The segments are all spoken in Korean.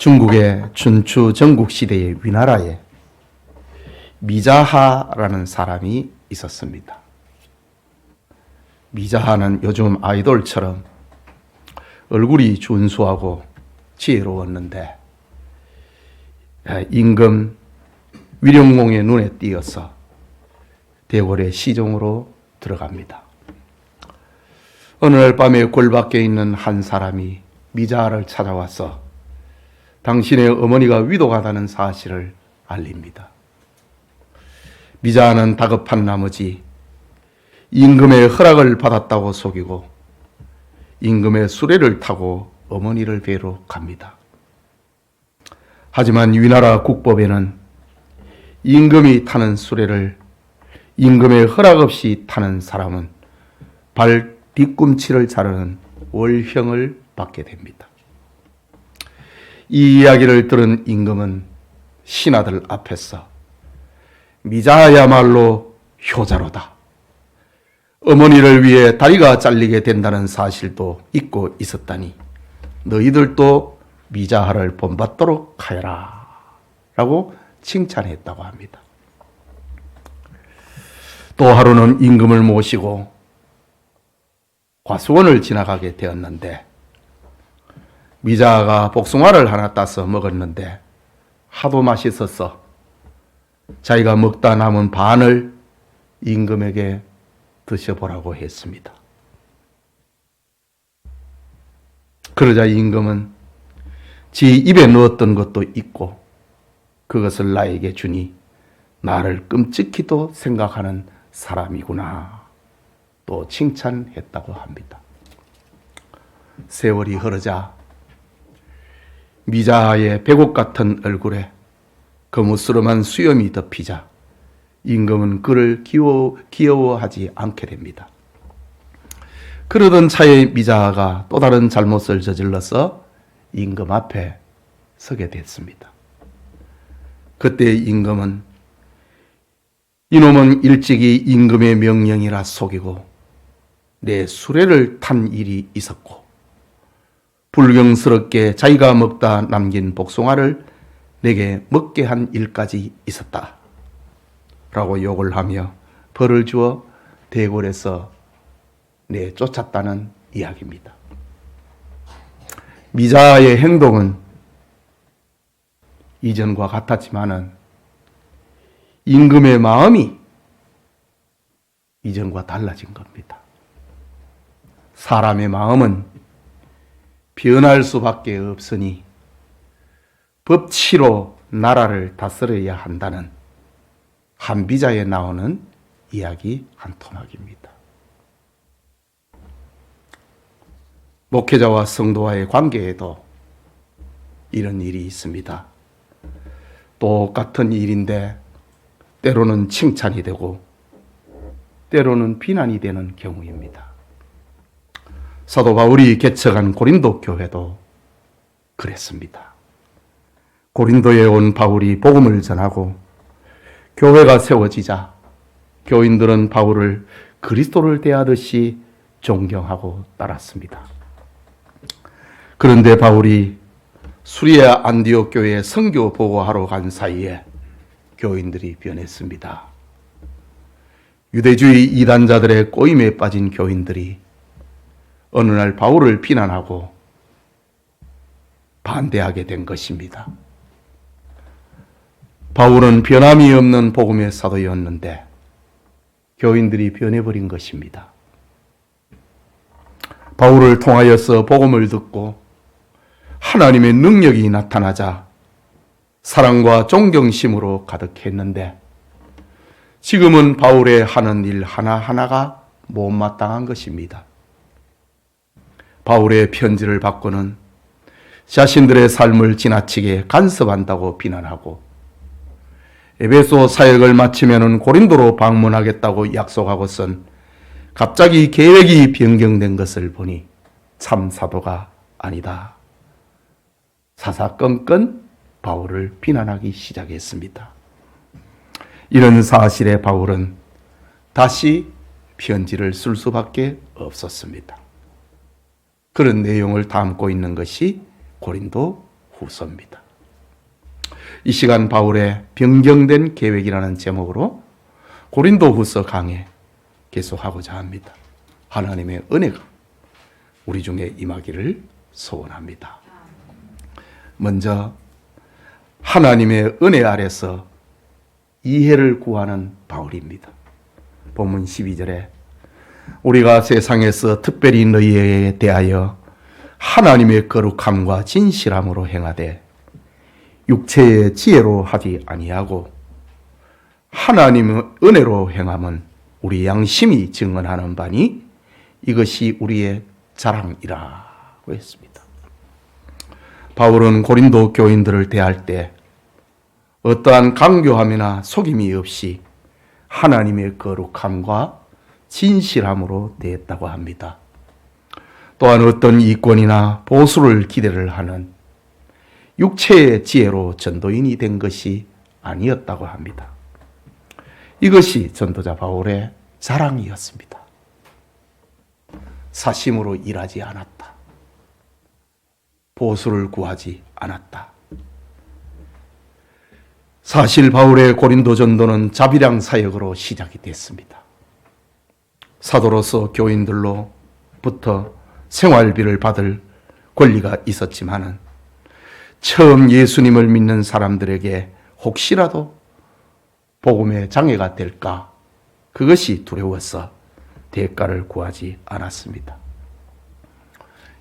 중국의 춘추 전국시대의 위나라에 미자하라는 사람이 있었습니다. 미자하는 요즘 아이돌처럼 얼굴이 준수하고 지혜로웠는데 임금 위령공의 눈에 띄어서 대궐의 시종으로 들어갑니다. 어느 날 밤에 궐 밖에 있는 한 사람이 미자하를 찾아와서 당신의 어머니가 위독하다는 사실을 알립니다. 미자하는 다급한 나머지 임금의 허락을 받았다고 속이고 임금의 수레를 타고 어머니를 뵈러 갑니다. 하지만 위나라 국법에는 임금이 타는 수레를 임금의 허락 없이 타는 사람은 발 뒤꿈치를 자르는 월형을 받게 됩니다. 이 이야기를 들은 임금은 신하들 앞에서 미자야말로 효자로다. 어머니를 위해 다리가 잘리게 된다는 사실도 잊고 있었다니 너희들도 미자하를 본받도록 하여라 라고 칭찬했다고 합니다. 또 하루는 임금을 모시고 과수원을 지나가게 되었는데 미자하가 복숭아를 하나 따서 먹었는데 하도 맛있어서 자기가 먹다 남은 반을 임금에게 드셔보라고 했습니다. 그러자 임금은 지 입에 넣었던 것도 있고 그것을 나에게 주니 나를 끔찍히도 생각하는 사람이구나 또 칭찬했다고 합니다. 세월이 흐르자 미자하의 배곡 같은 얼굴에 거무스름한 수염이 덮이자 임금은 그를 귀여워하지 않게 됩니다. 그러던 차에 미자하가 또 다른 잘못을 저질러서 임금 앞에 서게 됐습니다. 그때 임금은 이놈은 일찍이 임금의 명령이라 속이고 내 수레를 탄 일이 있었고 불경스럽게 자기가 먹다 남긴 복숭아를 내게 먹게 한 일까지 있었다 라고 욕을 하며 벌을 주어 대궐에서 내쫓았다는 이야기입니다. 미자하의 행동은 이전과 같았지만은 임금의 마음이 이전과 달라진 겁니다. 사람의 마음은 변할 수밖에 없으니 법치로 나라를 다스려야 한다는 한비자에 나오는 이야기 한 토막입니다. 목회자와 성도와의 관계에도 이런 일이 있습니다. 똑같은 일인데 때로는 칭찬이 되고 때로는 비난이 되는 경우입니다. 사도 바울이 개척한 고린도 교회도 그랬습니다. 고린도에 온 바울이 복음을 전하고 교회가 세워지자 교인들은 바울을 그리스도를 대하듯이 존경하고 따랐습니다. 그런데 바울이 수리아 안디옥 교회에 선교 보고하러 간 사이에 교인들이 변했습니다. 유대주의 이단자들의 꼬임에 빠진 교인들이 어느 날 바울을 비난하고 반대하게 된 것입니다. 바울은 변함이 없는 복음의 사도였는데 교인들이 변해버린 것입니다. 바울을 통하여서 복음을 듣고 하나님의 능력이 나타나자 사랑과 존경심으로 가득했는데 지금은 바울의 하는 일 하나하나가 못마땅한 것입니다. 바울의 편지를 받고는 자신들의 삶을 지나치게 간섭한다고 비난하고 에베소 사역을 마치면 고린도로 방문하겠다고 약속하고선 갑자기 계획이 변경된 것을 보니 참 사도가 아니다. 사사건건 바울을 비난하기 시작했습니다. 이런 사실에 바울은 다시 편지를 쓸 수밖에 없었습니다. 그런 내용을 담고 있는 것이 고린도 후서입니다. 이 시간 바울의 변경된 계획이라는 제목으로 고린도 후서 강해 계속하고자 합니다. 하나님의 은혜가 우리 중에 임하기를 소원합니다. 먼저 하나님의 은혜 아래서 이해를 구하는 바울입니다. 본문 12절에 우리가 세상에서 특별히 너희에 대하여 하나님의 거룩함과 진실함으로 행하되 육체의 지혜로 하지 아니하고 하나님의 은혜로 행함은 우리 양심이 증언하는 바니 이것이 우리의 자랑이라고 했습니다. 바울은 고린도 교인들을 대할 때 어떠한 강교함이나 속임이 없이 하나님의 거룩함과 진실함으로 대했다고 합니다. 또한 어떤 이권이나 보수를 기대를 하는 육체의 지혜로 전도인이 된 것이 아니었다고 합니다. 이것이 전도자 바울의 자랑이었습니다. 사심으로 일하지 않았다. 보수를 구하지 않았다. 사실 바울의 고린도 전도는 자비량 사역으로 시작이 됐습니다. 사도로서 교인들로부터 생활비를 받을 권리가 있었지만은 처음 예수님을 믿는 사람들에게 혹시라도 복음의 장애가 될까 그것이 두려워서 대가를 구하지 않았습니다.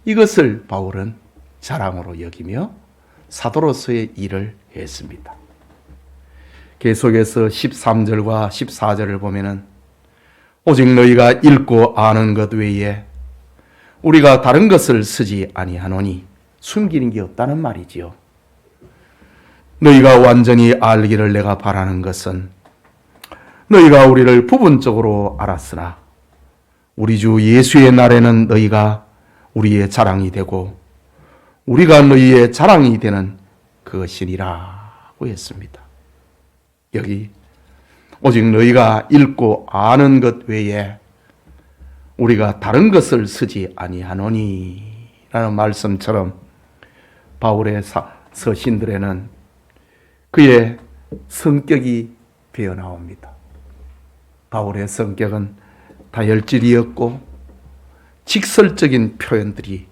이것을 바울은 자랑으로 여기며 사도로서의 일을 했습니다. 계속해서 13절과 14절을 보면은 오직 너희가 읽고 아는 것 외에 우리가 다른 것을 쓰지 아니하노니 숨기는 게 없다는 말이지요. 너희가 완전히 알기를 내가 바라는 것은 너희가 우리를 부분적으로 알았으나 우리 주 예수의 날에는 너희가 우리의 자랑이 되고 우리가 너희의 자랑이 되는 그것이니라고 했습니다. 여기 오직 너희가 읽고 아는 것 외에 우리가 다른 것을 쓰지 아니하노니 라는 말씀처럼 바울의 서신들에는 그의 성격이 배어 나옵니다. 바울의 성격은 다혈질이었고 직설적인 표현들이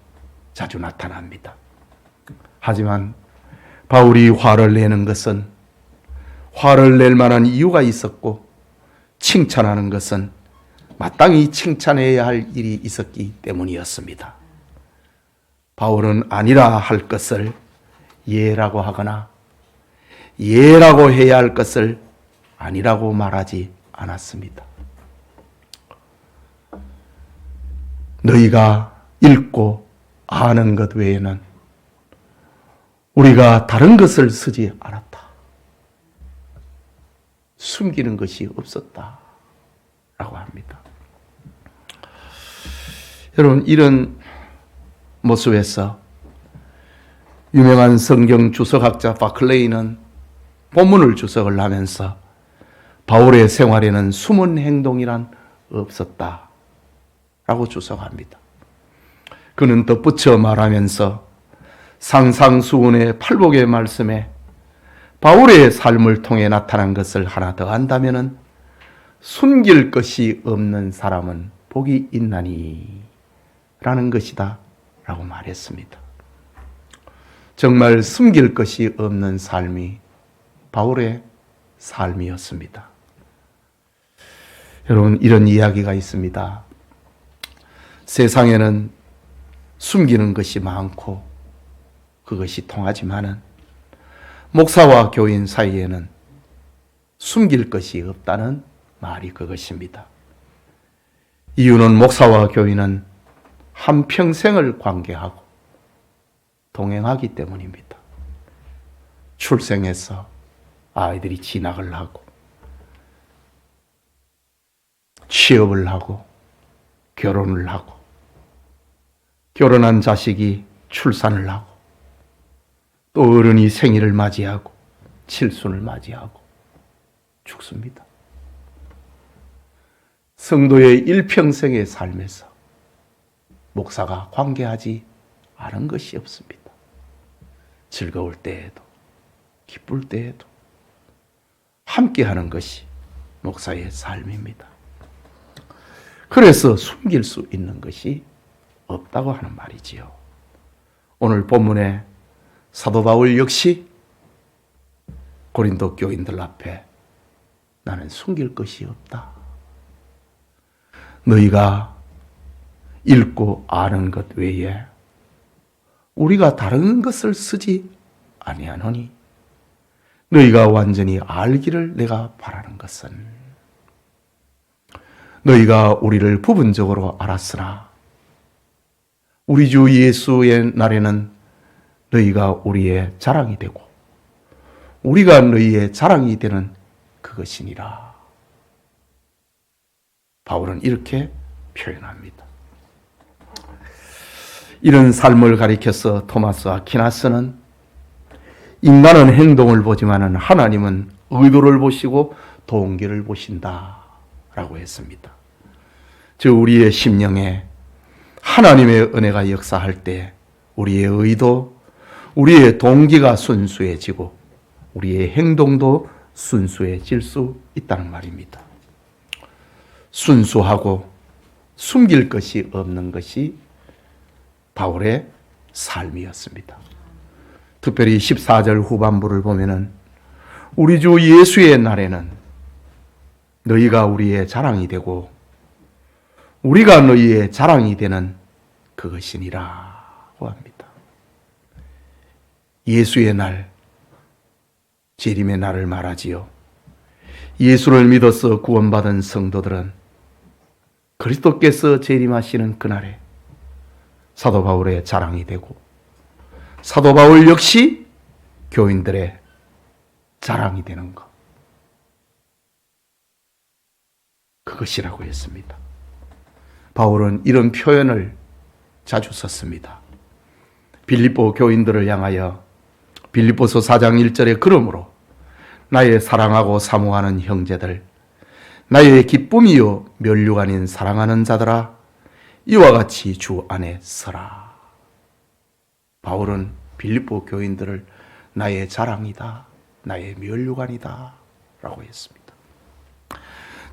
자주 나타납니다. 하지만 바울이 화를 내는 것은 화를 낼 만한 이유가 있었고 칭찬하는 것은 마땅히 칭찬해야 할 일이 있었기 때문이었습니다. 바울은 아니라 할 것을 예라고 하거나 예라고 해야 할 것을 아니라고 말하지 않았습니다. 너희가 읽고 아는 것 외에는 우리가 다른 것을 쓰지 않았다. 숨기는 것이 없었다. 라고 합니다. 여러분, 이런 모습에서 유명한 성경 주석학자 바클레이는 본문을 주석을 하면서 바울의 생활에는 숨은 행동이란 없었다. 라고 주석합니다. 그는 덧붙여 말하면서 상상수훈의 팔복의 말씀에 바울의 삶을 통해 나타난 것을 하나 더 한다면은 숨길 것이 없는 사람은 복이 있나니 라는 것이다 라고 말했습니다. 정말 숨길 것이 없는 삶이 바울의 삶이었습니다. 여러분, 이런 이야기가 있습니다. 세상에는 숨기는 것이 많고 그것이 통하지만은 목사와 교인 사이에는 숨길 것이 없다는 말이 그것입니다. 이유는 목사와 교인은 한평생을 관계하고 동행하기 때문입니다. 출생해서 아이들이 진학을 하고 취업을 하고 결혼을 하고 결혼한 자식이 출산을 하고 또 어른이 생일을 맞이하고 칠순을 맞이하고 죽습니다. 성도의 일평생의 삶에서 목사가 관계하지 않은 것이 없습니다. 즐거울 때에도 기쁠 때에도 함께하는 것이 목사의 삶입니다. 그래서 숨길 수 있는 것이 없다고 하는 말이지요. 오늘 본문에 사도 바울 역시 고린도 교인들 앞에 나는 숨길 것이 없다. 너희가 읽고 아는 것 외에 우리가 다른 것을 쓰지 아니하노니 너희가 완전히 알기를 내가 바라는 것은 너희가 우리를 부분적으로 알았으나 우리 주 예수의 날에는 너희가 우리의 자랑이 되고 우리가 너희의 자랑이 되는 그것이니라. 바울은 이렇게 표현합니다. 이런 삶을 가리켜서 토마스 아퀴나스는 인간은 행동을 보지만은 하나님은 의도를 보시고 동기를 보신다라고 했습니다. 즉 우리의 심령에 하나님의 은혜가 역사할 때 우리의 의도, 우리의 동기가 순수해지고 우리의 행동도 순수해질 수 있다는 말입니다. 순수하고 숨길 것이 없는 것이 바울의 삶이었습니다. 특별히 14절 후반부를 보면은 우리 주 예수의 날에는 너희가 우리의 자랑이 되고 우리가 너희의 자랑이 되는 그것이니라고 합니다. 예수의 날, 재림의 날을 말하지요. 예수를 믿어서 구원받은 성도들은 그리스도께서 재림하시는 그날에 사도 바울의 자랑이 되고 사도 바울 역시 교인들의 자랑이 되는 것, 그것이라고 했습니다. 바울은 이런 표현을 자주 썼습니다. 빌립보 교인들을 향하여 빌립보서 4장 1절에 그러므로 나의 사랑하고 사모하는 형제들, 나의 기쁨이요 면류관인 사랑하는 자들아, 이와 같이 주 안에 서라. 바울은 빌립보 교인들을 나의 자랑이다, 나의 면류관이다 라고 했습니다.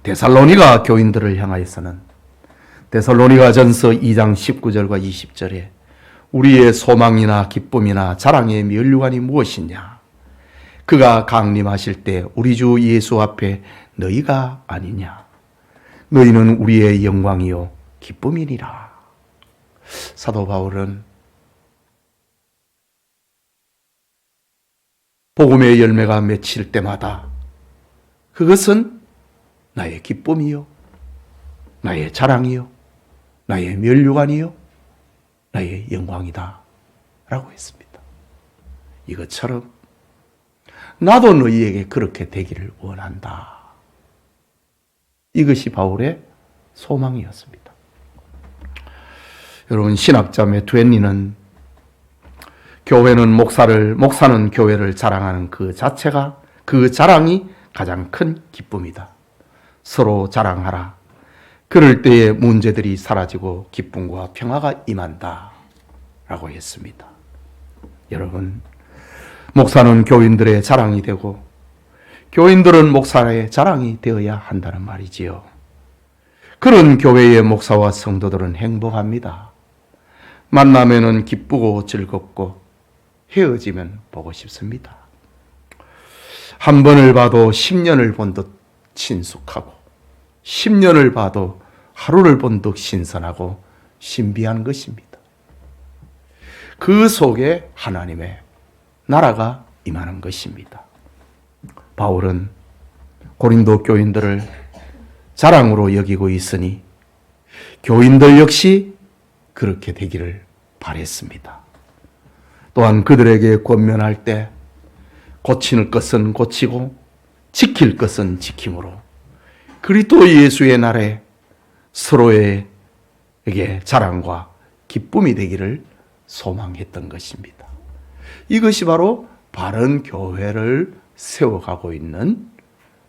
데살로니가 교인들을 향하여서는 데살로니가전서 2장 19절과 20절에 우리의 소망이나 기쁨이나 자랑의 면류관이 무엇이냐? 그가 강림하실 때 우리 주 예수 앞에 너희가 아니냐? 너희는 우리의 영광이요 기쁨이니라. 사도 바울은 복음의 열매가 맺힐 때마다 그것은 나의 기쁨이요, 나의 자랑이요, 나의 면류관이요, 나의 영광이다 라고 했습니다. 이것처럼 나도 너희에게 그렇게 되기를 원한다. 이것이 바울의 소망이었습니다. 여러분, 신학자 매투엔리는 교회는 목사는 교회를 자랑하는 그 자체가, 그 자랑이 가장 큰 기쁨이다. 서로 자랑하라. 그럴 때에 문제들이 사라지고 기쁨과 평화가 임한다 라고 했습니다. 여러분, 목사는 교인들의 자랑이 되고 교인들은 목사의 자랑이 되어야 한다는 말이지요. 그런 교회의 목사와 성도들은 행복합니다. 만나면은 기쁘고 즐겁고 헤어지면 보고 싶습니다. 한 번을 봐도 10년을 본 듯 친숙하고 10년을 봐도 하루를 본 듯 신선하고 신비한 것입니다. 그 속에 하나님의 나라가 임하는 것입니다. 바울은 고린도 교인들을 자랑으로 여기고 있으니 교인들 역시 그렇게 되기를 바랬습니다. 또한 그들에게 권면할 때 고칠 것은 고치고 지킬 것은 지킴으로 그리스도 예수의 날에 서로에게 자랑과 기쁨이 되기를 소망했던 것입니다. 이것이 바로 바른 교회를 세워가고 있는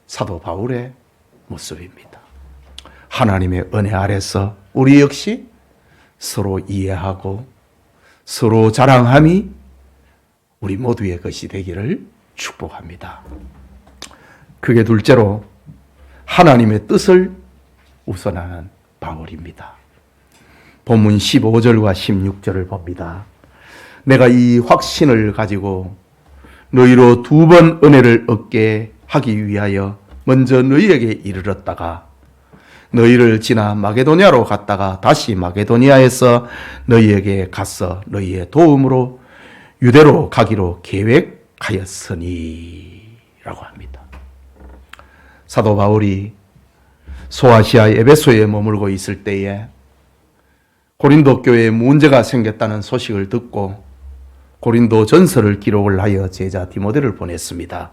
사도 바울의 모습입니다. 하나님의 은혜 아래서 우리 역시 서로 이해하고 서로 자랑함이 우리 모두의 것이 되기를 축복합니다. 그게 둘째로 하나님의 뜻을 우선하는 바울입니다. 본문 15절과 16절을 봅니다. 내가 이 확신을 가지고 너희로 2번 은혜를 얻게 하기 위하여 먼저 너희에게 이르렀다가 너희를 지나 마게도냐로 갔다가 다시 마게도니아에서 너희에게 가서 너희의 도움으로 유대로 가기로 계획하였으니 라고 합니다. 사도 바울이 소아시아 에베소에 머물고 있을 때에 고린도 교회에 문제가 생겼다는 소식을 듣고 고린도 전서를 기록을 하여 제자 디모데를 보냈습니다.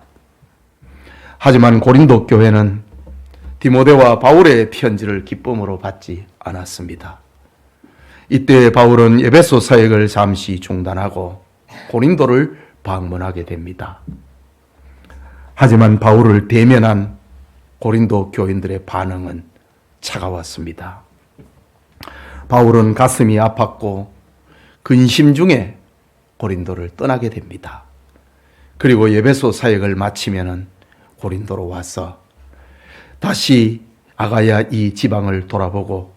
하지만 고린도 교회는 디모데와 바울의 편지를 기쁨으로 받지 않았습니다. 이때 바울은 에베소 사역을 잠시 중단하고 고린도를 방문하게 됩니다. 하지만 바울을 대면한 고린도 교인들의 반응은 차가웠습니다. 바울은 가슴이 아팠고 근심 중에 고린도를 떠나게 됩니다. 그리고 에베소 사역을 마치면은 고린도로 와서 다시 아가야 이 지방을 돌아보고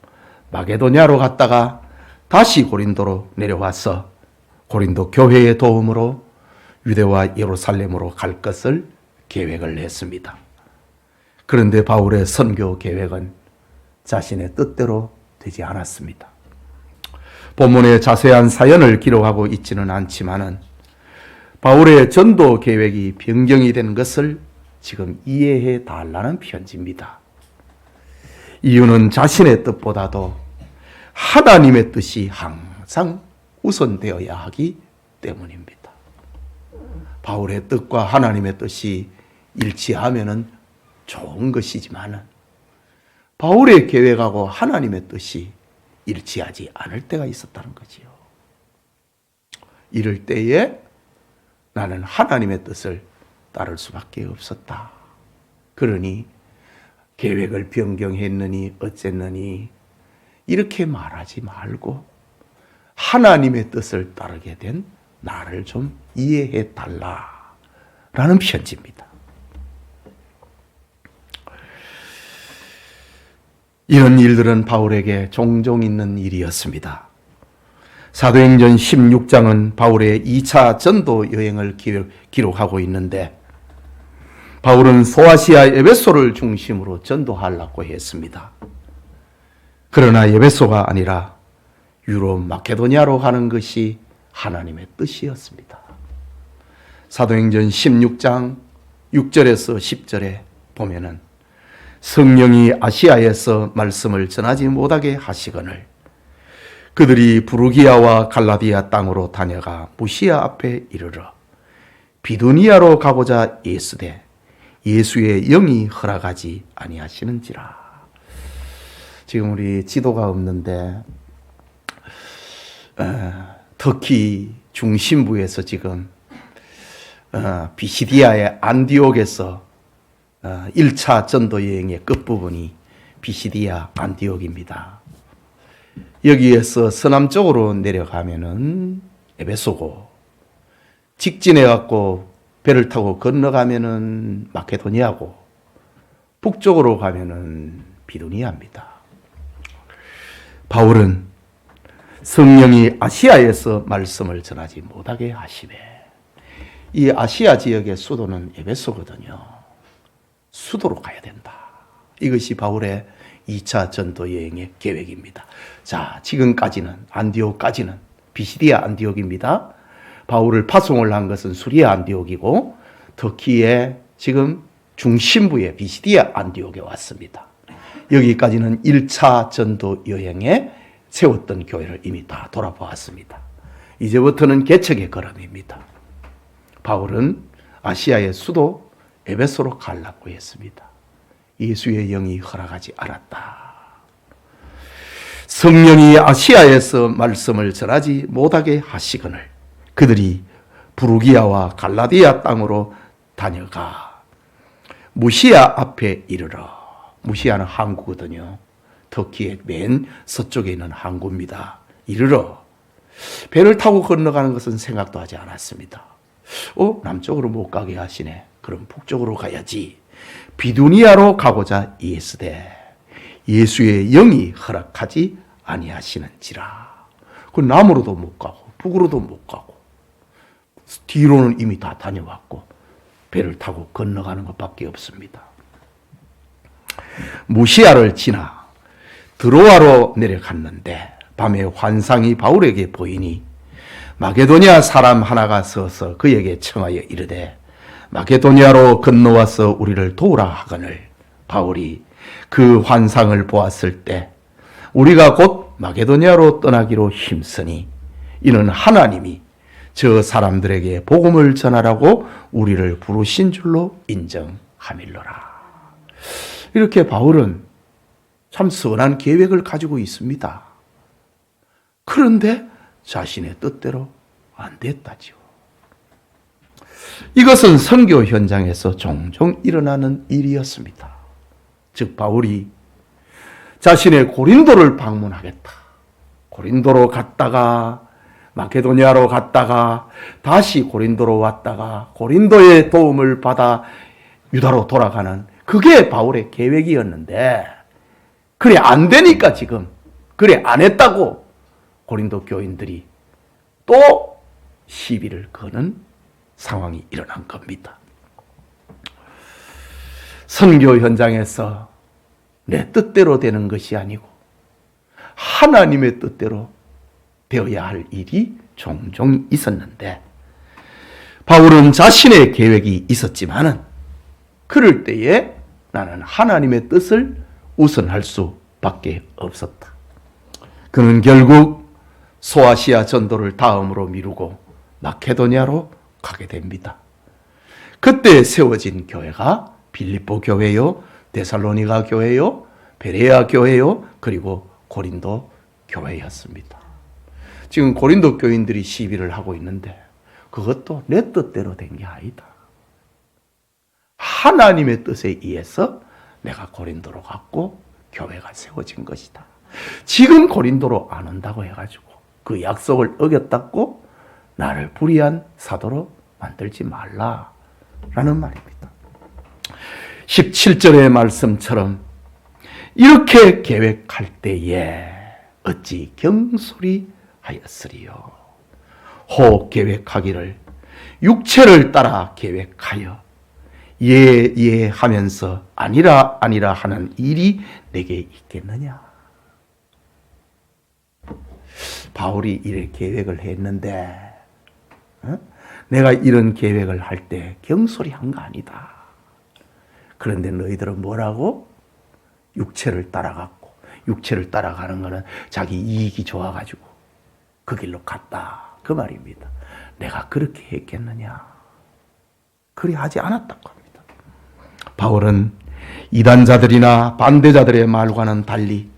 마게도냐로 갔다가 다시 고린도로 내려와서 고린도 교회의 도움으로 유대와 예루살렘으로 갈 것을 계획을 했습니다. 그런데 바울의 선교 계획은 자신의 뜻대로 되지 않았습니다. 본문에 자세한 사연을 기록하고 있지는 않지만은 바울의 전도 계획이 변경이 된 것을 지금 이해해 달라는 편지입니다. 이유는 자신의 뜻보다도 하나님의 뜻이 항상 우선되어야 하기 때문입니다. 바울의 뜻과 하나님의 뜻이 일치하면은 좋은 것이지만은 바울의 계획하고 하나님의 뜻이 일치하지 않을 때가 있었다는 거지요. 이럴 때에 나는 하나님의 뜻을 따를 수밖에 없었다. 그러니 계획을 변경했느니 어쨌느니 이렇게 말하지 말고 하나님의 뜻을 따르게 된 나를 좀 이해해 달라라는 편지입니다. 이런 일들은 바울에게 종종 있는 일이었습니다. 사도행전 16장은 바울의 2차 전도 여행을 기록하고 있는데 바울은 소아시아 에베소를 중심으로 전도하려고 했습니다. 그러나 에베소가 아니라 유럽 마케도니아로 가는 것이 하나님의 뜻이었습니다. 사도행전 16장 6절에서 10절에 보면은 성령이 아시아에서 말씀을 전하지 못하게 하시거늘 그들이 부르기아와 갈라디아 땅으로 다녀가 무시아 앞에 이르러 비두니아로 가고자 예수되 예수의 영이 허락하지 아니하시는지라. 지금 우리 지도가 없는데 터키 중심부에서 지금 비시디아의 안디옥에서 1차 전도 여행의 끝부분이 비시디아 안디옥입니다. 여기에서 서남쪽으로 내려가면은 에베소고 직진해갖고 배를 타고 건너가면은 마케도니아고 북쪽으로 가면은 비두니아입니다. 바울은 성령이 아시아에서 말씀을 전하지 못하게 하시매 이 아시아 지역의 수도는 에베소거든요. 수도로 가야 된다. 이것이 바울의 2차 전도 여행의 계획입니다. 자, 지금까지는 안디옥까지는 비시디아 안디옥입니다. 바울을 파송을 한 것은 수리아 안디옥이고 터키의 지금 중심부의 비시디아 안디옥에 왔습니다. 여기까지는 1차 전도 여행에 세웠던 교회를 이미 다 돌아보았습니다. 이제부터는 개척의 걸음입니다. 바울은 아시아의 수도 에베소로 가려고 했습니다. 예수의 영이 허락하지 않았다. 성령이 아시아에서 말씀을 전하지 못하게 하시거늘 그들이 부르기아와 갈라디아 땅으로 다녀가 무시아 앞에 이르러. 무시아는 항구거든요. 터키의 맨 서쪽에 있는 항구입니다. 이르러 배를 타고 건너가는 것은 생각도 하지 않았습니다. 남쪽으로 못 가게 하시네. 그럼 북쪽으로 가야지. 비두니아로 가고자 이에스되 예수의 영이 허락하지 아니하시는지라. 그 남으로도 못 가고 북으로도 못 가고 뒤로는 이미 다 다녀왔고 배를 타고 건너가는 것밖에 없습니다. 무시아를 지나 드로아로 내려갔는데 밤에 환상이 바울에게 보이니 마게도니아 사람 하나가 서서 그에게 청하여 이르되 마게도니아로 건너와서 우리를 도우라 하거늘 바울이 그 환상을 보았을 때 우리가 곧 마게도니아로 떠나기로 힘쓰니 이는 하나님이 저 사람들에게 복음을 전하라고 우리를 부르신 줄로 인정함일로라. 이렇게 바울은 참 선한 계획을 가지고 있습니다. 그런데 자신의 뜻대로 안 됐다지요. 이것은 선교 현장에서 종종 일어나는 일이었습니다. 즉 바울이 자신의 고린도를 방문하겠다. 고린도로 갔다가 마케도니아로 갔다가 다시 고린도로 왔다가 고린도의 도움을 받아 유다로 돌아가는 그게 바울의 계획이었는데 그래 안 되니까 지금 그래 안 했다고 고린도 교인들이 또 시비를 거는 상황이 일어난 겁니다. 선교 현장에서 내 뜻대로 되는 것이 아니고 하나님의 뜻대로 되어야 할 일이 종종 있었는데 바울은 자신의 계획이 있었지만은 그럴 때에 나는 하나님의 뜻을 우선할 수밖에 없었다. 그는 결국 소아시아 전도를 다음으로 미루고 마케도니아로 가게 됩니다. 그때 세워진 교회가 빌립보 교회요, 데살로니가 교회요, 베레아 교회요, 그리고 고린도 교회였습니다. 지금 고린도 교인들이 시비를 하고 있는데 그것도 내 뜻대로 된 게 아니다. 하나님의 뜻에 의해서 내가 고린도로 갔고 교회가 세워진 것이다. 지금 고린도로 안 온다고 해가지고 그 약속을 어겼다고 나를 불의한 사도로 만들지 말라라는 말입니다. 17절의 말씀처럼 이렇게 계획할 때에 어찌 경솔이하였으리요. 혹 계획하기를 육체를 따라 계획하여 예 하면서 아니라 하는 일이 내게 있겠느냐. 바울이 이렇게 계획을 했는데 내가 이런 계획을 할 때 경솔이한 거 아니다. 그런데 너희들은 뭐라고? 육체를 따라갔고 육체를 따라가는 거는 자기 이익이 좋아가지고 그 길로 갔다. 그 말입니다. 내가 그렇게 했겠느냐? 그리 하지 않았다고 합니다. 바울은 이단자들이나 반대자들의 말과는 달리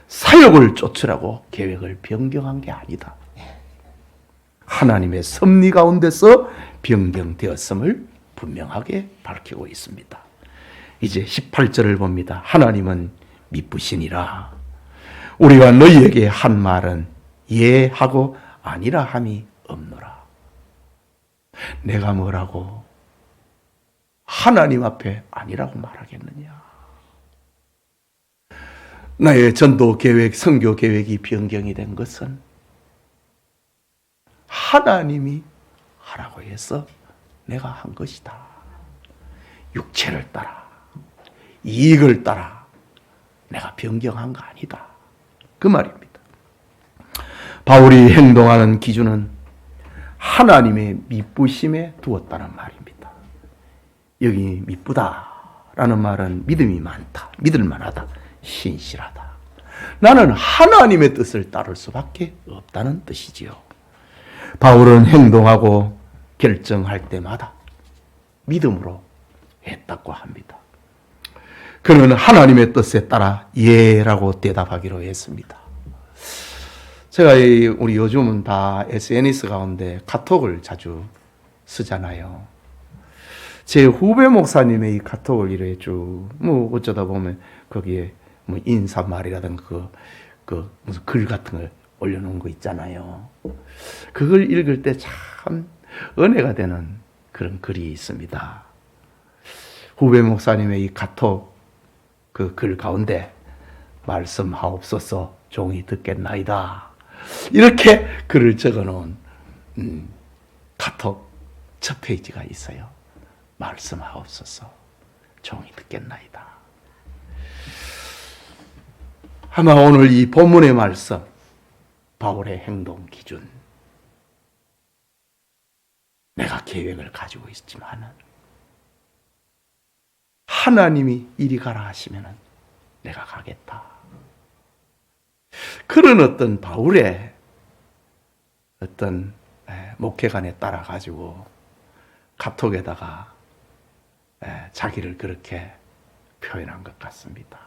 사역을 쫓으라고 계획을 변경한 게 아니다. 하나님의 섭리 가운데서 변경되었음을 분명하게 밝히고 있습니다. 이제 18절을 봅니다. 하나님은 미쁘시니라. 우리가 너희에게 한 말은 예 하고 아니라 함이 없노라. 내가 뭐라고 하나님 앞에 아니라고 말하겠느냐. 나의 전도 계획, 선교 계획이 변경이 된 것은 하나님이 하라고 해서 내가 한 것이다. 육체를 따라, 이익을 따라 내가 변경한 거 아니다. 그 말입니다. 바울이 행동하는 기준은 하나님의 미쁘심에 두었다는 말입니다. 여기 미쁘다라는 말은 믿음이 많다, 믿을 만하다, 신실하다. 나는 하나님의 뜻을 따를 수밖에 없다는 뜻이지요. 바울은 행동하고 결정할 때마다 믿음으로 했다고 합니다. 그는 하나님의 뜻에 따라 예라고 대답하기로 했습니다. 제가 우리 요즘은 다 SNS 가운데 카톡을 자주 쓰잖아요. 제 후배 목사님의 이 카톡을 이래 쭉 어쩌다 보면 거기에 인사말이라든가 무슨 글 같은 걸 올려놓은 거 있잖아요. 그걸 읽을 때 참 은혜가 되는 그런 글이 있습니다. 후배 목사님의 이 카톡 그 글 가운데 말씀하옵소서 종이 듣겠나이다. 이렇게 글을 적어 놓은 카톡 첫 페이지가 있어요. 말씀하옵소서 종이 듣겠나이다. 아마 오늘 이 본문의 말씀, 바울의 행동 기준, 내가 계획을 가지고 있지만은 하나님이 이리 가라 하시면은 내가 가겠다. 그런 어떤 바울의 어떤 목회관에 따라 가지고 카톡에다가 자기를 그렇게 표현한 것 같습니다.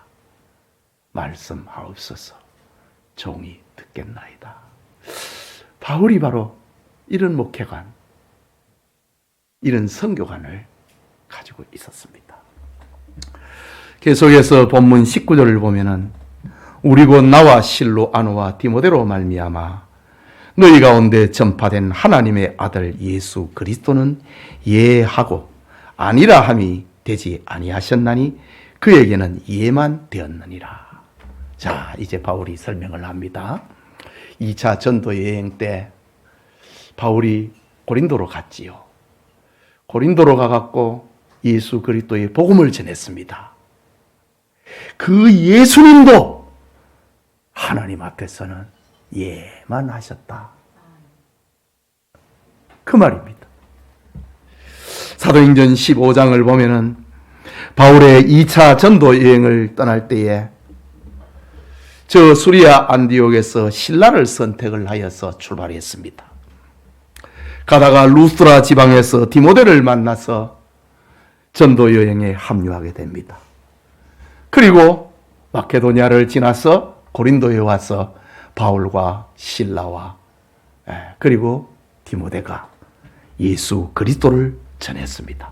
말씀하옵소서 종이 듣겠나이다. 바울이 바로 이런 목회관, 이런 선교관을 가지고 있었습니다. 계속해서 본문 19절을 보면은 우리 곧 나와 실로 아노와 디모데로 말미암아 너희 가운데 전파된 하나님의 아들 예수 그리스도는 예하고 아니라 함이 되지 아니하셨나니 그에게는 예만 되었느니라. 자, 이제 바울이 설명을 합니다. 2차 전도 여행 때 바울이 고린도로 갔지요. 고린도로 가갖고 예수 그리스도의 복음을 전했습니다. 그 예수님도 하나님 앞에서는 예만 하셨다. 그 말입니다. 사도행전 15장을 보면은 바울의 2차 전도 여행을 떠날 때에 저 수리아 안디옥에서 신라를 선택을 하여서 출발했습니다. 가다가 루스드라 지방에서 디모데를 만나서 전도 여행에 합류하게 됩니다. 그리고 마케도니아를 지나서 고린도에 와서 바울과 실라와 그리고 디모데가 예수 그리스도를 전했습니다.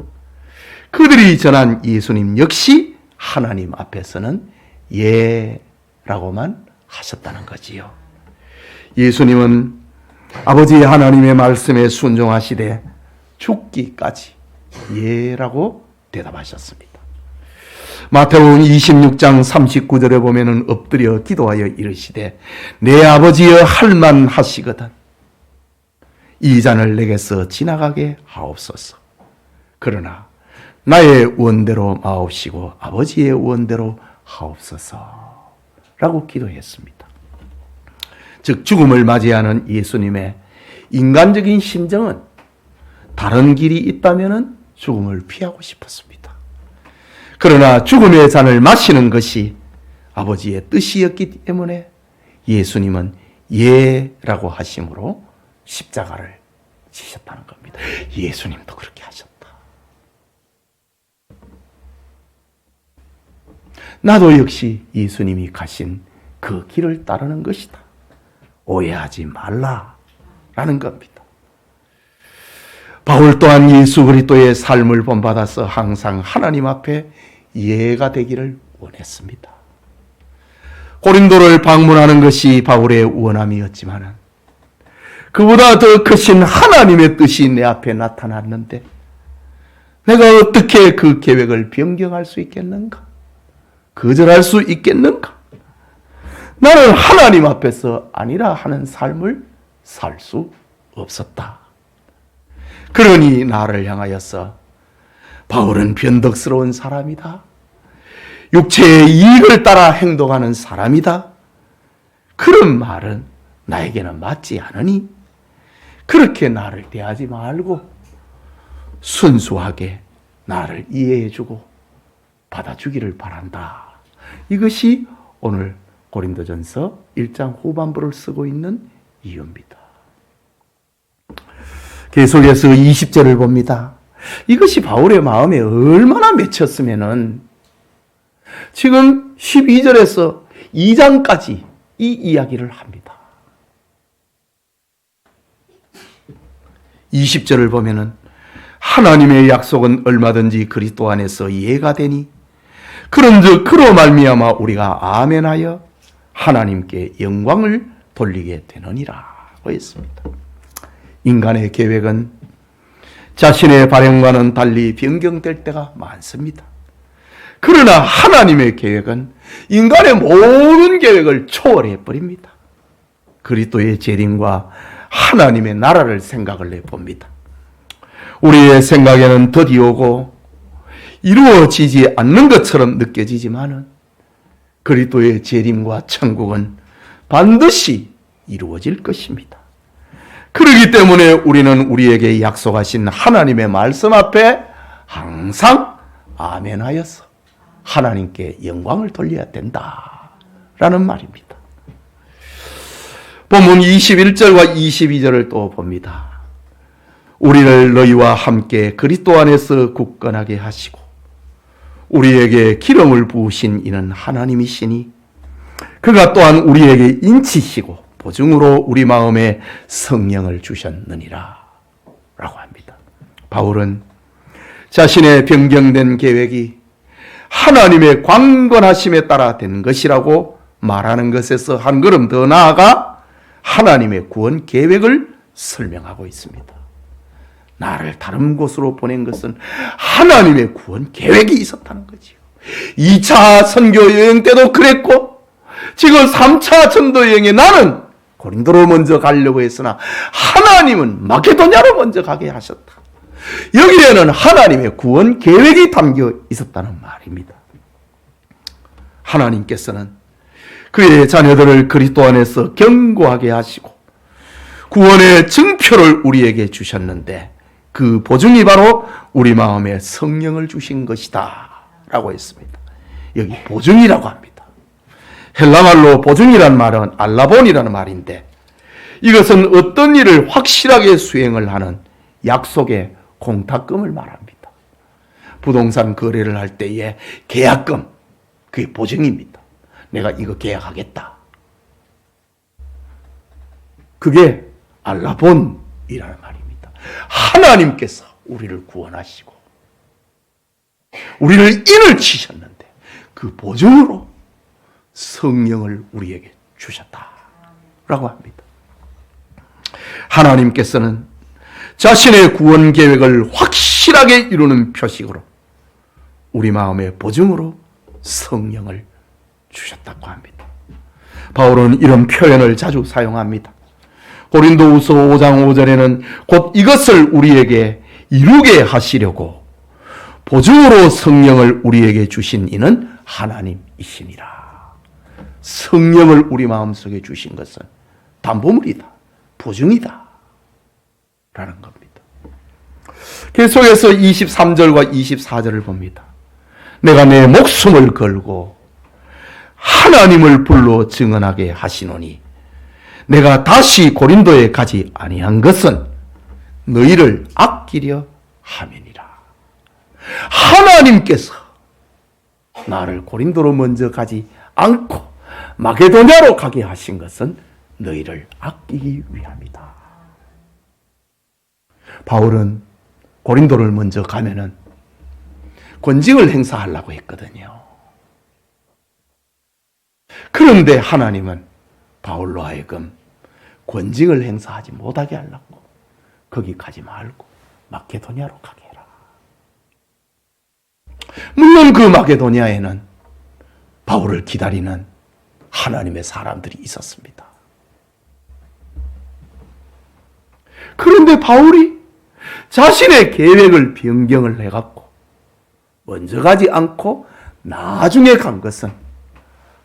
그들이 전한 예수님 역시 하나님 앞에서는 예라고만 하셨다는 거지요. 예수님은 아버지 하나님의 말씀에 순종하시되 죽기까지 예라고 대답하셨습니다. 마태복음 26장 39절에 보면은 엎드려 기도하여 이르시되 내 아버지여 할만하시거든 이 잔을 내게서 지나가게 하옵소서. 그러나 나의 원대로 마옵시고 아버지의 원대로 하옵소서 라고 기도했습니다. 즉 죽음을 맞이하는 예수님의 인간적인 심정은 다른 길이 있다면 죽음을 피하고 싶었습니다. 그러나 죽음의 잔을 마시는 것이 아버지의 뜻이었기 때문에 예수님은 예라고 하심으로 십자가를 지셨다는 겁니다. 예수님도 그렇게 하셨다. 나도 역시 예수님이 가신 그 길을 따르는 것이다. 오해하지 말라라는 겁니다. 바울 또한 예수 그리스도의 삶을 본받아서 항상 하나님 앞에 예가 되기를 원했습니다. 고린도를 방문하는 것이 바울의 원함이었지만 그보다 더 크신 하나님의 뜻이 내 앞에 나타났는데 내가 어떻게 그 계획을 변경할 수 있겠는가? 거절할 수 있겠는가? 나는 하나님 앞에서 아니라 하는 삶을 살 수 없었다. 그러니 나를 향하여서 바울은 변덕스러운 사람이다. 육체의 이익을 따라 행동하는 사람이다. 그런 말은 나에게는 맞지 않으니 그렇게 나를 대하지 말고 순수하게 나를 이해해주고 받아주기를 바란다. 이것이 오늘 고린도전서 1장 후반부를 쓰고 있는 이유입니다. 계속해서 20절을 봅니다. 이것이 바울의 마음에 얼마나 맺혔으면은 지금 12절에서 2장까지 이 이야기를 합니다. 20절을 보면은 하나님의 약속은 얼마든지 그리스도 안에서 이해가 되니 그런즉 그로 말미암아 우리가 아멘하여 하나님께 영광을 돌리게 되느니라 고 했습니다. 인간의 계획은 자신의 발행과는 달리 변경될 때가 많습니다. 그러나 하나님의 계획은 인간의 모든 계획을 초월해 버립니다. 그리스도의 재림과 하나님의 나라를 생각을 해봅니다. 우리의 생각에는 더디 오고 이루어지지 않는 것처럼 느껴지지만은 그리스도의 재림과 천국은 반드시 이루어질 것입니다. 그렇기 때문에 우리는 우리에게 약속하신 하나님의 말씀 앞에 항상 아멘하여서 하나님께 영광을 돌려야 된다라는 말입니다. 본문 21절과 22절을 또 봅니다. 우리를 너희와 함께 그리스도 안에서 굳건하게 하시고 우리에게 기름을 부으신 이는 하나님이시니 그가 또한 우리에게 인치시고 보증으로 우리 마음에 성령을 주셨느니라 라고 합니다. 바울은 자신의 변경된 계획이 하나님의 광건하심에 따라 된 것이라고 말하는 것에서 한 걸음 더 나아가 하나님의 구원 계획을 설명하고 있습니다. 나를 다른 곳으로 보낸 것은 하나님의 구원 계획이 있었다는 거지요. 2차 선교 여행 때도 그랬고 지금 3차 전도 여행에 나는 고린도로 먼저 가려고 했으나 하나님은 마케도냐로 먼저 가게 하셨다. 여기에는 하나님의 구원 계획이 담겨 있었다는 말입니다. 하나님께서는 그의 자녀들을 그리스도 안에서 견고하게 하시고 구원의 증표를 우리에게 주셨는데 그 보증이 바로 우리 마음에 성령을 주신 것이다 라고 했습니다. 여기 보증이라고 합니다. 헬라말로 보증이란 말은 알라본이라는 말인데 이것은 어떤 일을 확실하게 수행을 하는 약속의 공탁금을 말합니다. 부동산 거래를 할 때의 계약금, 그게 보증입니다. 내가 이거 계약하겠다. 그게 알라본이라는 말입니다. 하나님께서 우리를 구원하시고 우리를 인을 치셨는데 그 보증으로 성령을 우리에게 주셨다라고 합니다. 하나님께서는 자신의 구원 계획을 확실하게 이루는 표식으로 우리 마음의 보증으로 성령을 주셨다고 합니다. 바울은 이런 표현을 자주 사용합니다. 고린도후서 5장 5절에는 곧 이것을 우리에게 이루게 하시려고 보증으로 성령을 우리에게 주신 이는 하나님이시니라. 성령을 우리 마음속에 주신 것은 담보물이다. 보증이다. 라는 겁니다. 계속해서 23절과 24절을 봅니다. 내가 내 목숨을 걸고 하나님을 불러 증언하게 하시노니 내가 다시 고린도에 가지 아니한 것은 너희를 아끼려 함이니라. 하나님께서 나를 고린도로 먼저 가지 않고 마게도냐로 가게 하신 것은 너희를 아끼기 위함이다. 바울은 고린도를 먼저 가면은 권징을 행사하려고 했거든요. 그런데 하나님은 바울로 하여금 권징을 행사하지 못하게 하려고 거기 가지 말고 마게도냐로 가게 해라. 물론 그 마게도냐에는 바울을 기다리는 하나님의 사람들이 있었습니다. 그런데 바울이 자신의 계획을 변경을 해갖고 먼저 가지 않고 나중에 간 것은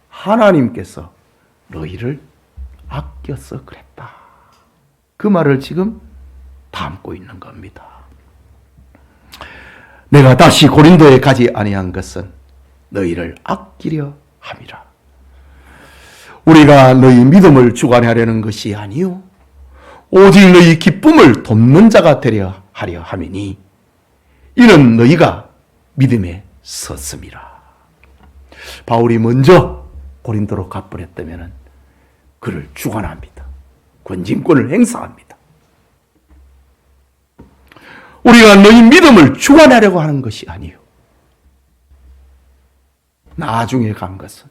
하나님께서 너희를 아껴서 그랬다. 그 말을 지금 담고 있는 겁니다. 내가 다시 고린도에 가지 아니한 것은 너희를 아끼려 함이라. 우리가 너희 믿음을 주관하려는 것이 아니요 오직 너희 기쁨을 돕는 자가 되려 하려 함이니 이는 너희가 믿음에 섰음이라. 바울이 먼저 고린도로 가버렸다면 그를 주관합니다. 권징권을 행사합니다. 우리가 너희 믿음을 주관하려고 하는 것이 아니요 나중에 간 것은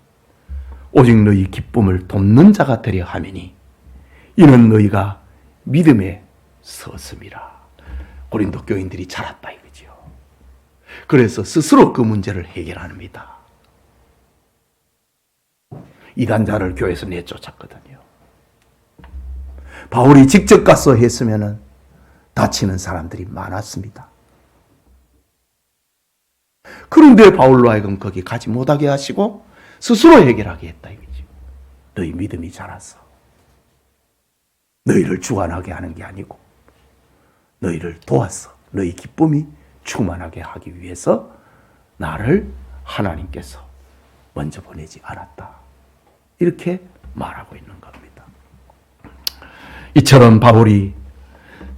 오직 너희 기쁨을 돕는 자가 되려 함이니 이는 너희가 믿음에 섰음이라. 고린도 교인들이 자랐다 이거죠. 그래서 스스로 그 문제를 해결합니다. 이단자를 교회에서 내쫓았거든요. 바울이 직접 가서 했으면 다치는 사람들이 많았습니다. 그런데 바울로 하여금 거기 가지 못하게 하시고 스스로 해결하게 했다 이거죠. 너희 믿음이 자라서 너희를 주관하게 하는 게 아니고 너희를 도와서 너희 기쁨이 충만하게 하기 위해서 나를 하나님께서 먼저 보내지 않았다. 이렇게 말하고 있는 겁니다. 이처럼 바울이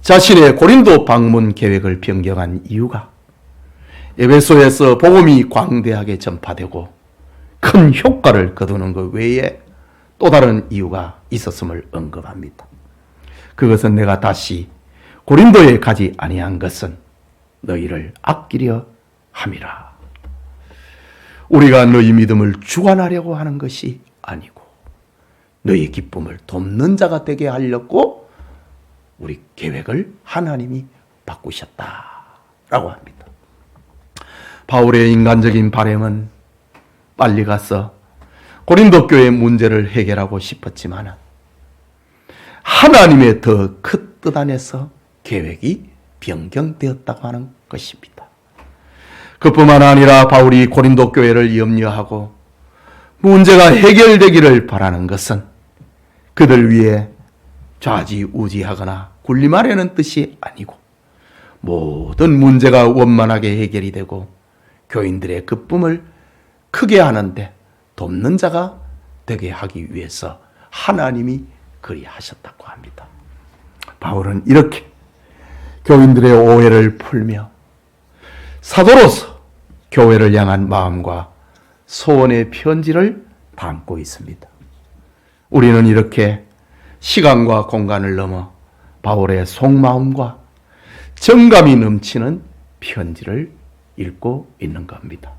자신의 고린도 방문 계획을 변경한 이유가 에베소에서 복음이 광대하게 전파되고 큰 효과를 거두는 것 외에 또 다른 이유가 있었음을 언급합니다. 그것은 내가 다시 고린도에 가지 아니한 것은 너희를 아끼려 함이라. 우리가 너희 믿음을 주관하려고 하는 것이 아니고 너희 기쁨을 돕는 자가 되게 하려고 우리 계획을 하나님이 바꾸셨다라고 합니다. 바울의 인간적인 바람은 빨리 가서 고린도 교회 문제를 해결하고 싶었지만 하나님의 더 큰 뜻 안에서 계획이 변경되었다고 하는 것입니다. 그뿐만 아니라 바울이 고린도 교회를 염려하고 문제가 해결되기를 바라는 것은 그들 위해 좌지우지하거나 군림하려는 뜻이 아니고 모든 문제가 원만하게 해결이 되고 교인들의 기쁨을 크게 하는데 돕는 자가 되게 하기 위해서 하나님이 그리하셨다고 합니다. 바울은 이렇게 교인들의 오해를 풀며 사도로서 교회를 향한 마음과 소원의 편지를 담고 있습니다. 우리는 이렇게 시간과 공간을 넘어 바울의 속마음과 정감이 넘치는 편지를 읽고 있는 겁니다.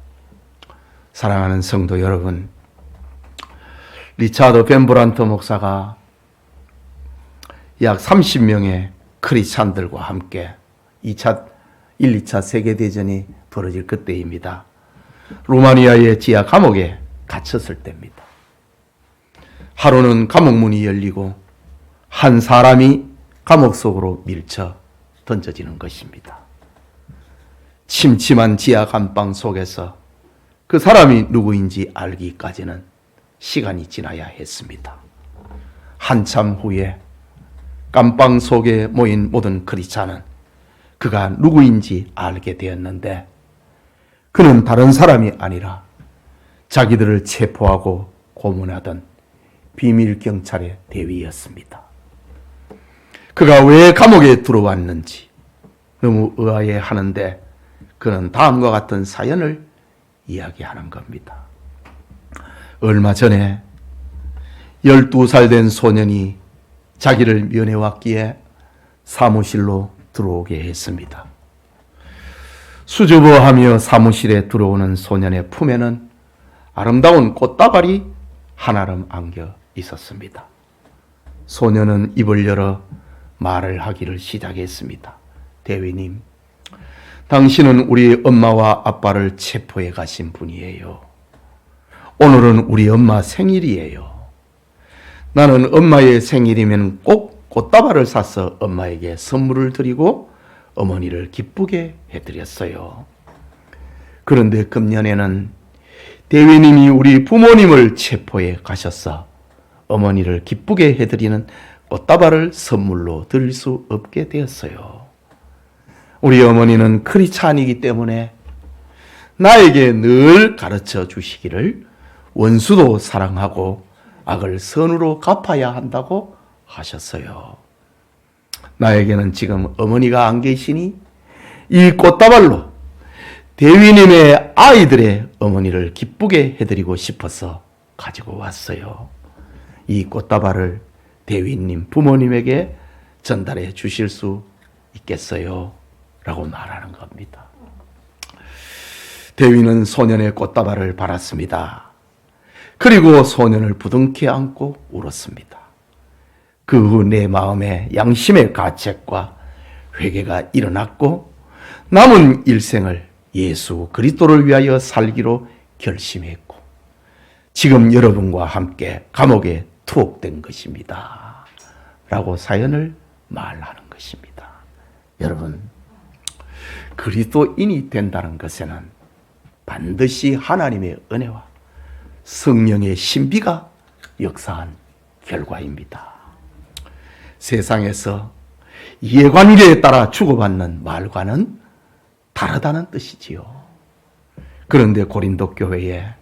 사랑하는 성도 여러분, 리차드 벤브란트 목사가 약 30명의 크리스찬들과 함께 1, 2차 세계대전이 벌어질 그때입니다. 루마니아의 지하 감옥에 갇혔을 때입니다. 하루는 감옥문이 열리고 한 사람이 감옥 속으로 밀쳐 던져지는 것입니다. 침침한 지하 감방 속에서 그 사람이 누구인지 알기까지는 시간이 지나야 했습니다. 한참 후에 감방 속에 모인 모든 크리스찬은 그가 누구인지 알게 되었는데 그는 다른 사람이 아니라 자기들을 체포하고 고문하던 비밀 경찰의 대위였습니다. 그가 왜 감옥에 들어왔는지 너무 의아해하는데 그는 다음과 같은 사연을 이야기하는 겁니다. 얼마 전에 12살 된 소년이 자기를 면회왔기에 사무실로 들어오게 했습니다. 수줍어하며 사무실에 들어오는 소년의 품에는 아름다운 꽃다발이 한아름 안겨 있었습니다. 소년은 입을 열어 말을 하기를 시작했습니다. 대위님, 당신은 우리 엄마와 아빠를 체포해 가신 분이에요. 오늘은 우리 엄마 생일이에요. 나는 엄마의 생일이면 꼭 꽃다발을 사서 엄마에게 선물을 드리고 어머니를 기쁘게 해드렸어요. 그런데 금년에는 대위님이 우리 부모님을 체포해 가셔서 어머니를 기쁘게 해드리는 꽃다발을 선물로 드릴 수 없게 되었어요. 우리 어머니는 크리스찬이기 때문에 나에게 늘 가르쳐 주시기를 원수도 사랑하고 악을 선으로 갚아야 한다고 하셨어요. 나에게는 지금 어머니가 안 계시니 이 꽃다발로 대위님의 아이들의 어머니를 기쁘게 해드리고 싶어서 가지고 왔어요. 이 꽃다발을 대위님 부모님에게 전달해 주실 수 있겠어요? 라고 말하는 겁니다. 대위는 소년의 꽃다발을 받았습니다. 그리고 소년을 부둥켜 안고 울었습니다. 그 후 내 마음에 양심의 가책과 회개가 일어났고 남은 일생을 예수 그리스도를 위하여 살기로 결심했고 지금 여러분과 함께 감옥에 투옥된 것입니다. 라고 사연을 말하는 것입니다. 여러분, 그리스도인이 된다는 것에는 반드시 하나님의 은혜와 성령의 신비가 역사한 결과입니다. 세상에서 이해관계에 따라 주고받는 말과는 다르다는 뜻이지요. 그런데 고린도 교회에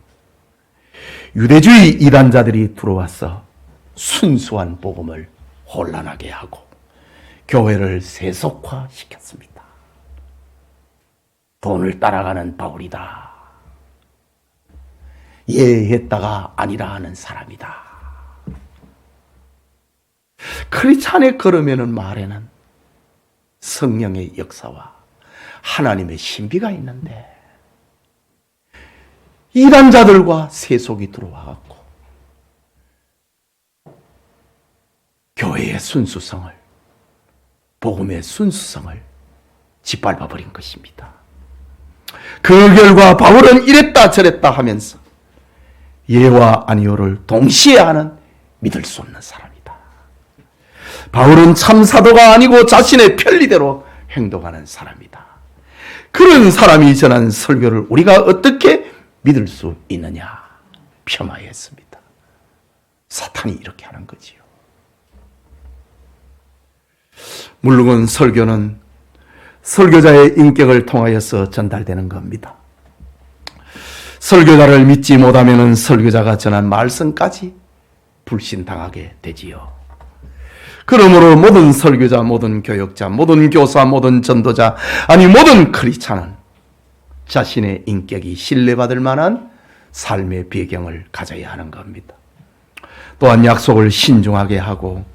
유대주의 이단자들이 들어와서 순수한 복음을 혼란하게 하고 교회를 세속화시켰습니다. 돈을 따라가는 바울이다. 예했다가 아니라 하는 사람이다. 크리스찬의 걸음에는 말에는 성령의 역사와 하나님의 신비가 있는데 이단자들과 세속이 들어와갖고 교회의 순수성을, 복음의 순수성을 짓밟아버린 것입니다. 그 결과 바울은 이랬다 저랬다 하면서 예와 아니오를 동시에 하는 믿을 수 없는 사람이다. 바울은 참 사도가 아니고 자신의 편리대로 행동하는 사람이다. 그런 사람이 전한 설교를 우리가 어떻게 믿을 수 있느냐 폄하했습니다. 사탄이 이렇게 하는 거지요. 물론 설교는 설교자의 인격을 통하여서 전달되는 겁니다. 설교자를 믿지 못하면 설교자가 전한 말씀까지 불신당하게 되지요. 그러므로 모든 설교자, 모든 교역자, 모든 교사, 모든 전도자, 아니 모든 크리스찬은 자신의 인격이 신뢰받을 만한 삶의 배경을 가져야 하는 겁니다. 또한 약속을 신중하게 하고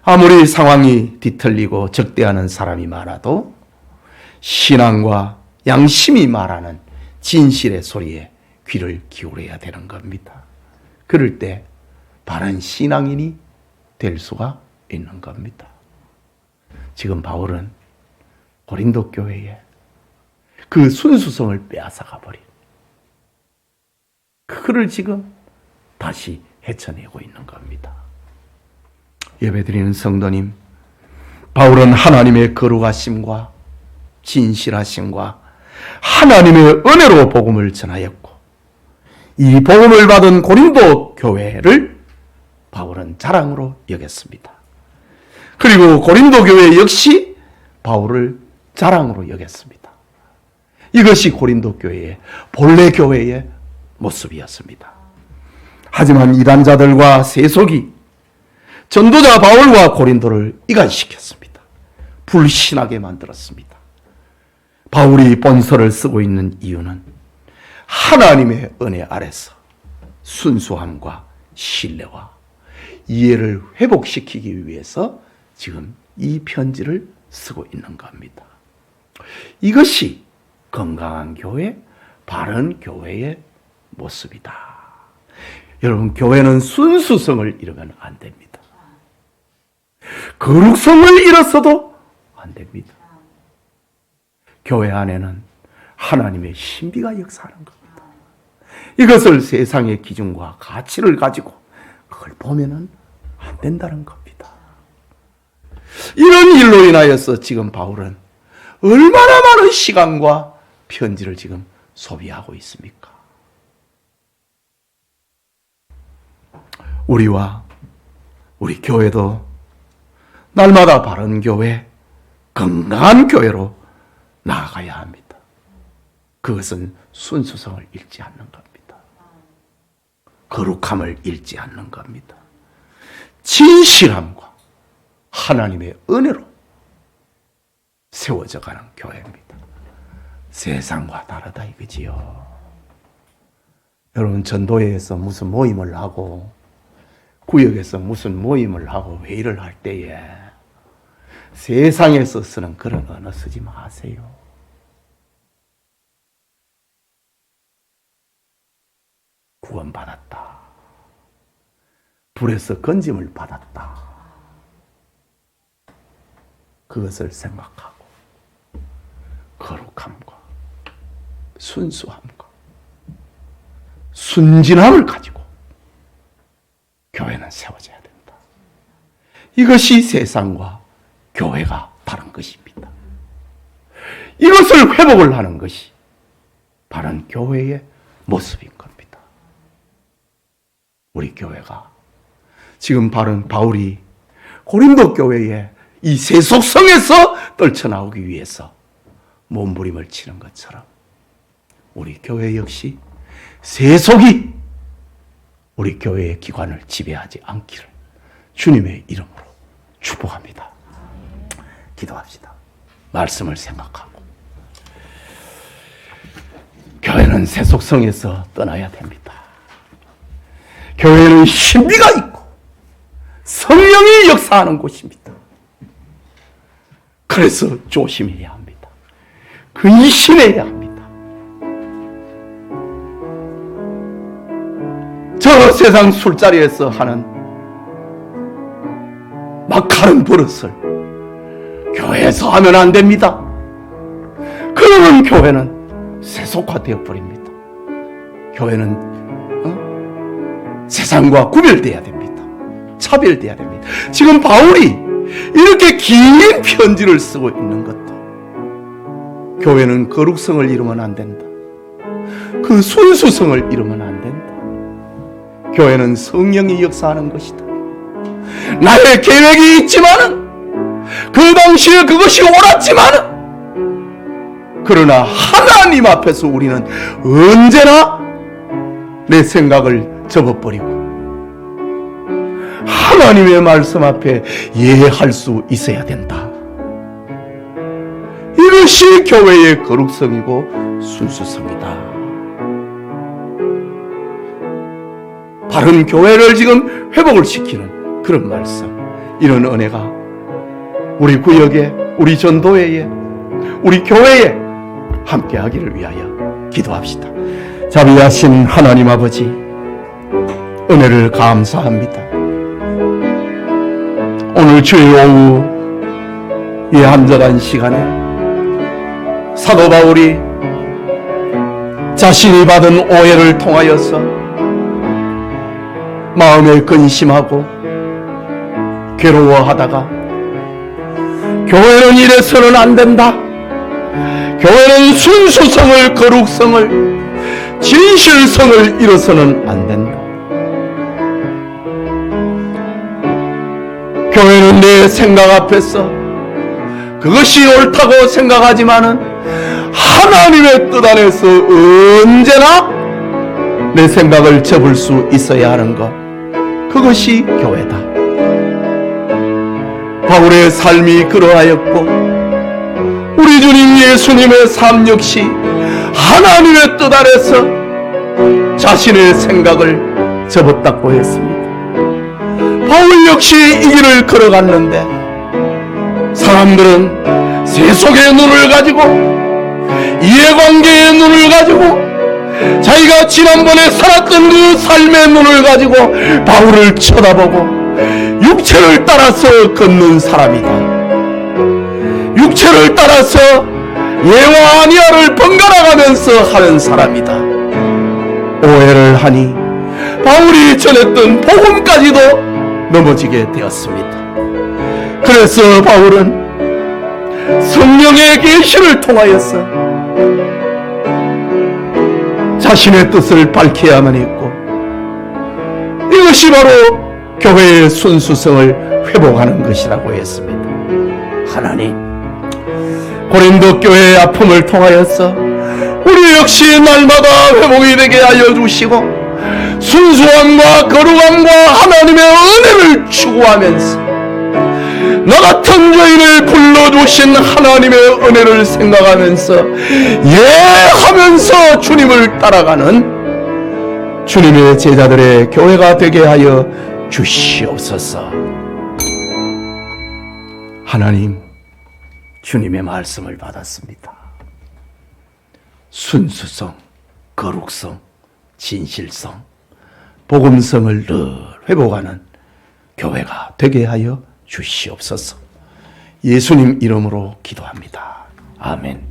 아무리 상황이 뒤틀리고 적대하는 사람이 많아도 신앙과 양심이 말하는 진실의 소리에 귀를 기울여야 되는 겁니다. 그럴 때 바른 신앙인이 될 수가 있는 겁니다. 지금 바울은 고린도 교회에 그 순수성을 빼앗아가 버린 그거를 지금 다시 헤쳐내고 있는 겁니다. 예배드리는 성도님, 바울은 하나님의 거룩하심과 진실하심과 하나님의 은혜로 복음을 전하였고 이 복음을 받은 고린도 교회를 바울은 자랑으로 여겼습니다. 그리고 고린도 교회 역시 바울을 자랑으로 여겼습니다. 이것이 고린도 교회의 본래 교회의 모습이었습니다. 하지만 이단자들과 세속이 전도자 바울과 고린도를 이간시켰습니다. 불신하게 만들었습니다. 바울이 본서를 쓰고 있는 이유는 하나님의 은혜 아래서 순수함과 신뢰와 이해를 회복시키기 위해서 지금 이 편지를 쓰고 있는 겁니다. 이것이 건강한 교회, 바른 교회의 모습이다. 여러분, 교회는 순수성을 잃으면 안 됩니다. 거룩성을 잃었어도 안 됩니다. 교회 안에는 하나님의 신비가 역사하는 겁니다. 이것을 세상의 기준과 가치를 가지고 그걸 보면은 안 된다는 겁니다. 이런 일로 인하여서 지금 바울은 얼마나 많은 시간과 편지를 지금 소비하고 있습니까? 우리와 우리 교회도 날마다 바른 교회, 건강한 교회로 나아가야 합니다. 그것은 순수성을 잃지 않는 겁니다. 거룩함을 잃지 않는 겁니다. 진실함과 하나님의 은혜로 세워져 가는 교회입니다. 세상과 다르다 이거지요. 여러분, 전도회에서 무슨 모임을 하고 구역에서 무슨 모임을 하고 회의를 할 때에 세상에서 쓰는 그런 언어 쓰지 마세요. 구원받았다. 불에서 건짐을 받았다. 그것을 생각하고 거룩함과 순수함과 순진함을 가지고 교회는 세워져야 된다. 이것이 세상과 교회가 다른 것입니다. 이것을 회복을 하는 것이 바른 교회의 모습인 겁니다. 우리 교회가 지금 바울이 고린도 교회의 이 세속성에서 떨쳐나오기 위해서 몸부림을 치는 것처럼 우리 교회 역시 세속이 우리 교회의 기관을 지배하지 않기를 주님의 이름으로 축복합니다. 기도합시다. 말씀을 생각하고 교회는 세속성에서 떠나야 됩니다. 교회는 신비가 있고 성령이 역사하는 곳입니다. 그래서 조심해야 합니다. 근신해야 합니다. 저 세상 술자리에서 하는 막하는 버릇을 교회에서 하면 안 됩니다. 그러면 교회는 세속화되어 버립니다. 교회는 세상과 구별돼야 됩니다. 차별돼야 됩니다. 지금 바울이 이렇게 긴 편지를 쓰고 있는 것도 교회는 거룩성을 잃으면 안 된다. 그 순수성을 잃으면 안 된다. 교회는 성령이 역사하는 것이다. 나의 계획이 있지만은 그 당시에 그것이 옳았지만은 그러나 하나님 앞에서 우리는 언제나 내 생각을 접어버리고 하나님의 말씀 앞에 예할 수 있어야 된다. 이것이 교회의 거룩성이고 순수성이다. 바른 교회를 지금 회복을 시키는 그런 말씀, 이런 은혜가 우리 구역에, 우리 전도회에, 우리 교회에 함께하기를 위하여 기도합시다. 자비하신 하나님 아버지, 은혜를 감사합니다. 오늘 주의 오후 이 한절한 시간에 사도 바울이 자신이 받은 오해를 통하여서 마음에 근심하고 괴로워하다가 교회는 이래서는 안 된다. 교회는 순수성을, 거룩성을, 진실성을 잃어서는 안 된다. 교회는 내 생각 앞에서 그것이 옳다고 생각하지만은 하나님의 뜻 안에서 언제나 내 생각을 접을 수 있어야 하는 것, 그것이 교회다. 바울의 삶이 그러하였고 우리 주님 예수님의 삶 역시 하나님의 뜻 아래서 자신의 생각을 접었다고 했습니다. 바울 역시 이 길을 걸어갔는데 사람들은 세속의 눈을 가지고, 이해관계의 눈을 가지고, 자기가 지난번에 살았던 그 삶의 눈을 가지고 바울을 쳐다보고 육체를 따라서 걷는 사람이다. 육체를 따라서 예와 아니야를 번갈아가면서 하는 사람이다. 오해를 하니 바울이 전했던 복음까지도 넘어지게 되었습니다. 그래서 바울은 성령의 계시를 통하여서 자신의 뜻을 밝혀야만 했고, 이것이 바로 교회의 순수성을 회복하는 것이라고 했습니다. 하나님, 고린도 교회의 아픔을 통하여서 우리 역시 날마다 회복이 되게 하여 주시고 순수함과 거룩함과 하나님의 은혜를 추구하면서 나 같은 죄인을 불러주신 하나님의 은혜를 생각하면서 예하면서 주님을 따라가는 주님의 제자들의 교회가 되게 하여 주시옵소서. 하나님, 주님의 말씀을 받았습니다. 순수성, 거룩성, 진실성, 복음성을 늘 회복하는 교회가 되게 하여 주시옵소서. 예수님 이름으로 기도합니다. 아멘.